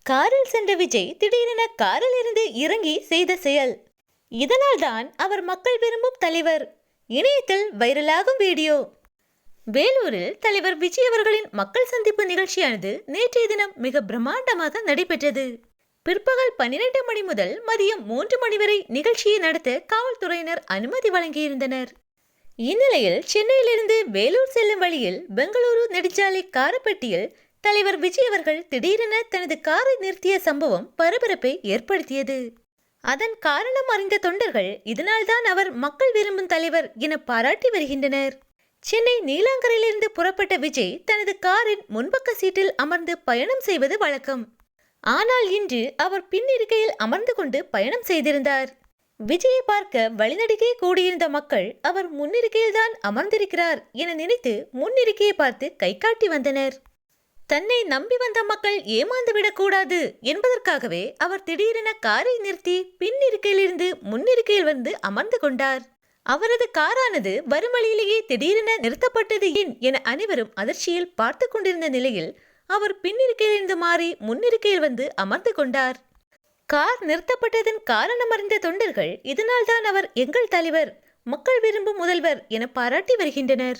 காரில் சென்ற விஜய் திடீரென காரில் இருந்து இறங்கி செய்த செயல். இதனால் தான் அவர் மக்கள் விரும்பும் தலைவர். இணையத்தில் வைரலாகும் வீடியோ. வேலூரில் தலைவர் விஜய் அவர்களின் மக்கள் சந்திப்பு நிகழ்ச்சியானது நேற்றைய தினம் மிக பிரம்மாண்டமாக நடைபெற்றது. பிற்பகல் 12 மணி முதல் மதியம் 3 மணி வரை நிகழ்ச்சியை நடத்த காவல்துறையினர் அனுமதி வழங்கியிருந்தனர். இந்நிலையில் சென்னையிலிருந்து வேலூர் செல்லும் வழியில் பெங்களூரு நெடுஞ்சாலை காரப்பட்டியில் தலைவர் விஜய் அவர்கள் திடீரென தனது காரை நிறுத்திய சம்பவம் பரபரப்பை ஏற்படுத்தியது. அதன் காரணம் அறிந்த தொண்டர்கள் இதனால்தான் அவர் மக்கள் விரும்பும் தலைவர் என பாராட்டி வருகின்றனர். சென்னை நீலாங்கரையிலிருந்து புறப்பட்ட விஜய் தனது காரின் முன்பக்க சீட்டில் அமர்ந்து பயணம் செய்வது வழக்கம். ஆனால் இன்று அவர் பின்னிருக்கையில் அமர்ந்து கொண்டு பயணம் செய்திருந்தார். விஜயை பார்க்க வழிநடுக்கே கூடியிருந்த மக்கள் அவர் முன்னிருக்கையில்தான் அமர்ந்திருக்கிறார் என நினைத்து முன்னிருக்கையை பார்த்து கை காட்டி வந்தனர். தன்னை நம்பி வந்த மக்கள் ஏமாந்துவிடக் கூடாது என்பதற்காகவே அவர் திடீரென காரை நிறுத்தி பின்னிருக்கையிலிருந்து முன்னிருக்கையில் வந்து அமர்ந்து கொண்டார். அவரது காரானது வரும் வழியிலேயே திடீரென நிறுத்தப்பட்டது ஏன் என அனைவரும் அதிர்ச்சியில் பார்த்து கொண்டிருந்த நிலையில் அவர் பின்னிருக்கையிலிருந்து மாறி முன்னிருக்கையில் வந்து அமர்ந்து கொண்டார். கார் நிறுத்தப்பட்டதன் காரணம் அறிந்த தொண்டர்கள் இதனால் தான் அவர் எங்கள் தலைவர், மக்கள் விரும்பும் முதல்வர் என பாராட்டி வருகின்றனர்.